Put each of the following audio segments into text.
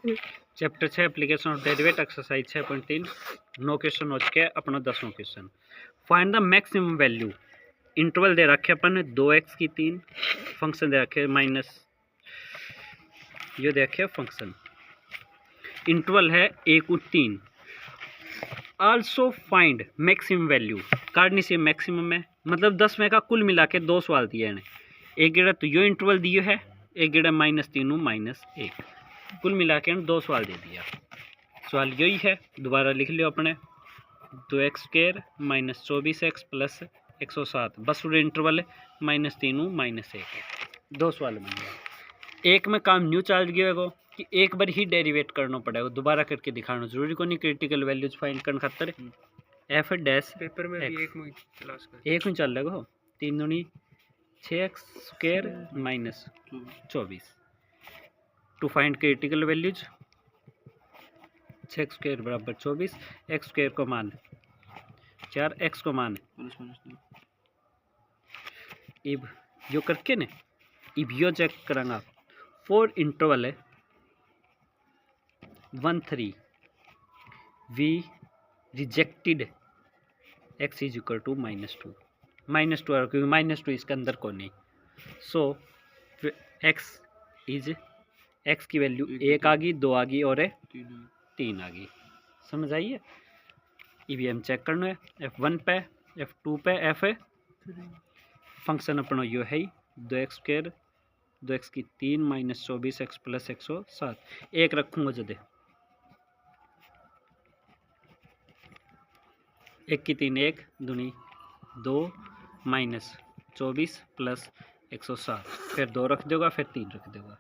Chapter 6 application of derivate exercise 6.3 9 question हो चुके हैं। अपना 10वां question, find the maximum value. Interval दे रखे अपन 2x की 3, फंक्शन दे रखे माइनस, ये देखे फंक्शन, इंटरवल है 1 और 3। आल्सो फाइंड मैक्सिमम वैल्यू, काटनी से मैक्सिमम है, मतलब 10 में का कुल मिला के 2 सवाल दिए हैं। एक गिड़ा तो यो इंटरवल दिए है, एक गिड़ा -3 -1, कुल मिला के 2 सवाल दे दिया। सवाल यही है, दोबारा लिख लियो अपने, 2x² -24x प्लस 107, बस पूरे इंटरवल है -3 -1, 2 सवाल बन गया। एक में काम न्यू चार्ज गया को कि एक बार ही डेरिवेट करना पड़ेगा, दोबारा करके दिखाना जरूरी को नहीं। क्रिटिकल वैल्यूज फाइंड करने खातर एफ डैश पेपर में भी एक में क्लास कर एक में चल लेगा 3 दूनी 6x² -24 to find critical values. 6x² बराबर 24, x² को मान 4, x को मान इब यो करके ने इब यो चेक करांगा। 4 इंटरवल है 1 3 we rejected x is equal to -2 क्योंकि -2 इसके अंदर को नहीं। सो x की वैल्यू 1 आ गई, 2 आ गई और 3 आ गई। समझ आइए। ये हम चेक करना है f1 पे, f2 पे, f फंक्शन अपना यो है 2x², 2x की 3 -24x प्लस 107, एक रखूँगा जदे 1 की 3 1 दूनी 2 -24 प्लस 107, फिर 2 रख देगा, फिर 3 रख देगा।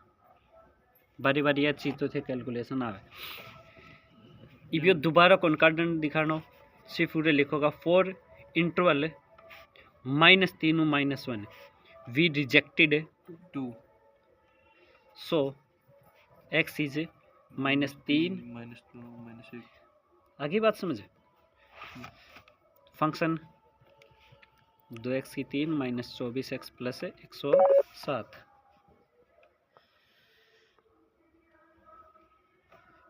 बारी बारी यह चीज़ तो थे कैलकुलेशन आवे। इब यो दोबारा कौन कार्डन दिखाना, सिर्फ पूरे लिखोगा 4 interval -3 -1 we rejected 2, so x is -3 -2 आगे बात समझे। फंक्शन 2x की 3 -24x प्लस 107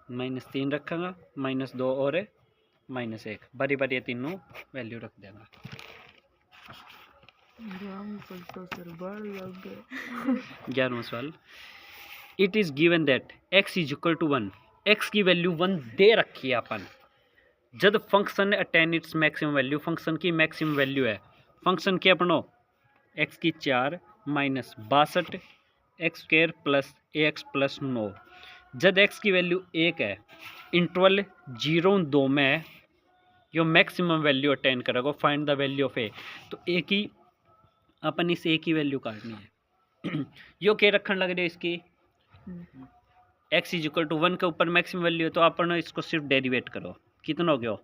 -3 रखूँगा, -2 और -1, बारी बारी ये तीनों वैल्यू रख देगा। 11वां सवाल, it is given that x is equal to 1, x की वैल्यू 1 दे रखी है अपन। जब function attain its maximum value, function की मैक्सिमम वैल्यू है, फंक्शन के अपनो x की 4 -62 x² प्लस ax प्लस 9। जब x की वैल्यू 1 है, इंटरवल 0 2 में है, यो मैक्सिमम वैल्यू अटेन करेगा। Find the value of a, तो a की अपन इस a की वैल्यू काटनी है। यो क्या रखने लग रहे इसकी, x इज इक्वल टू 1 के ऊपर मैक्सिमम वैल्यू है, तो अपन इसको सिर्फ डेरिवेट करो। कितना हो गया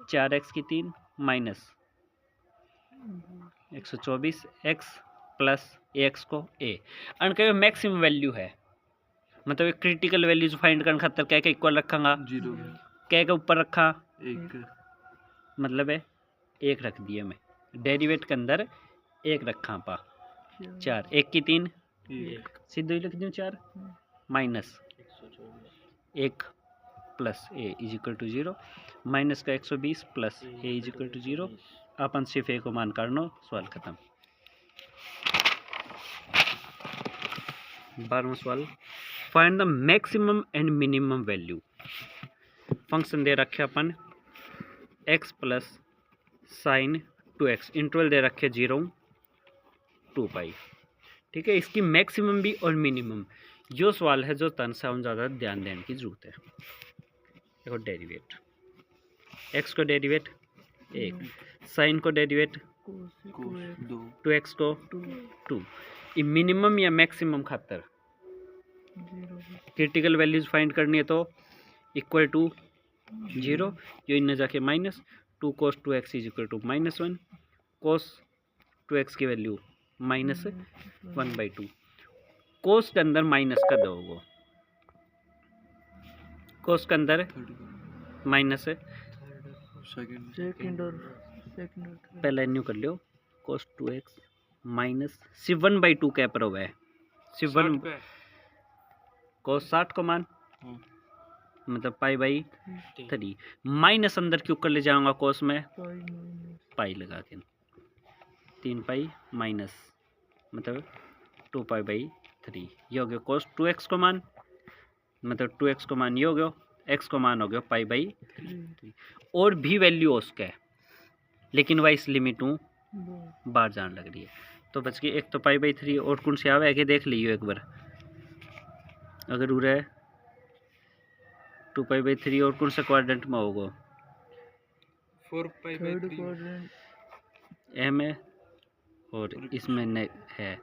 4x की 3 -124x प्लस ax को a, अनके मैक्सिमम वैल्यू है, मतलब क्रिटिकल वैल्यूज फाइंड करने खातर क्या क्या इक्वल रखूँगा, 0 क्या के ऊपर रखा 1, मतलब है 1 रख दिया मैं, डेरिवेट के अंदर 1 रखा पा 4, 1 की 3 सीधे लिख दूँ 4 -1 plus a is equal to 0 minus का 120 plus a is equal to 0। अपन सिर्फ a को मान करना, सवाल खत्म। 12वां सवाल, find the maximum and minimum value. Function दे रखे अपन x plus sine 2x, interval दे रखे 0 2 पाई। ठीक है, इसकी मैक्सिमम भी और मिनिमम, जो सवाल है जो तन से हम ज़्यादा ध्यान देने की जरूरत है। देखो डेरिवेट, x को डेरिवेट 1, साइन को डेरिवेट 2x को 2, ये मिनिमम या मैक्सिमम खातर क्रिटिकल वैल्यूज फाइंड करनी है, तो इक्वल टू 0, जो इन जाके -2 cos 2x is equal to -1, cos 2x की वैल्यू -1/2, कोस के अंदर माइनस का दोगे, कोस के अंदर माइनस है, सेकंड और पहले न्यू कर लियो, cos 2x माइनस सिर्फ 1/2 क्या पर हुआ है, सिर्फ 1 cos 60 को मान मतलब पाई बाई 3 माइनस अंदर क्यों कर ले जाऊंगा कोस में पाई लगा के 3 पाई माइनस मतलब 2 पाई बाई 3 ये हो गया कोस 2x को मान मतलब 2x को मान ये हो गया x को मान हो गया पाई बाई 3 और भी वैल्यू उसका है लेकिन वह इस लिमिट हूँ बाहर जान लग रही है तो बच गई एक तो पाई बाई 3 और कौन से आवे के देख लियो एक बार अगर उरे 2 पाई बाई 3 और कौन सा क्वाड्रेंट में होगा 4 पाई बाई 3 एम है और इसमें है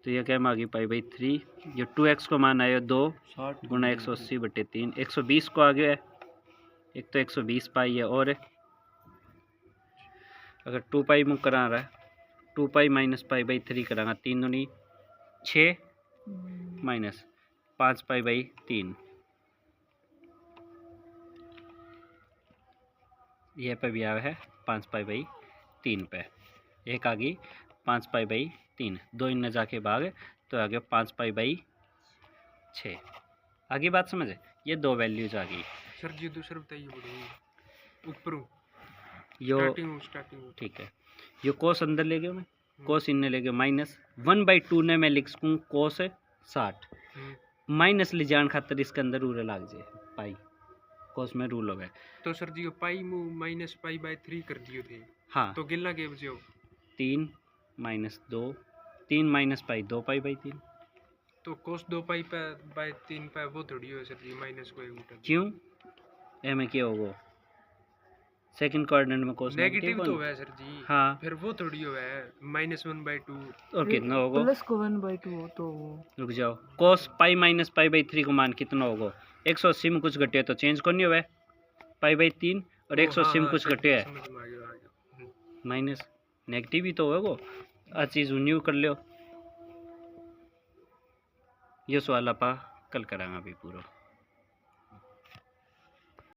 तो ये क्या आ गई पाई बाई 3 जो 2x को मान आया 2 गुना 180/3 120 को आ गया है एक तो 120 पाई है और अगर 2 पाई मुँह करा रहा है 2 पाई माइनस पाई बाई 3 करांगा 3 दूनी 6 माइनस 5 पाई बाई 3 यह पे भी आया है 5 पाई बाई 3 पे एक आ गई 5 पाई बाई 3 दो इनने जाके भाग तो आ गया 5 पाई बाई 6 आगे बात समझे ये दो वैल्यूज आ गई सर जी दूसरा बताइए बढ़ो ऊपर यो स्टार्टिंग ठीक है यो कोस अंदर ले गया मैं कोस इनने ले गया माइनस 1/2 ने मैं लिख सकूँ कोस 60 माइनस ले जान खातर इसके अंदर रूल लग जाए पाई कोस में रूल हो गए तो sir ji pi minus pi by 3 कर दिए थे हाँ तो गिल्ला के बचे 3 minus 2 3 minus pi 2 pi by 3 तो कोस 2 पाई पे बाई 3 पे वो थोड़ी हो सर जी माइनस को उठा क्यों ए में क्या होगा सेकंड क्वाड्रेंट में कोस नेगेटिव तो है सर जी हाँ फिर वो थोड़ी हो है -1/2 और कितना होगा प्लस को 1/2 हो तो रुक जाओ कोस पाई माइनस पाई बाई 3 को मान कितना होगा 180 में कुछ घटे तो चेंज कौन नहीं हुआ पाई बाई 3 और 180 में कुछ घटे है माइनस नेगेटिव ही तो होगा आ चीज़ न्यू कर लियो ये सवाल आप कल करांगा अभी पूरा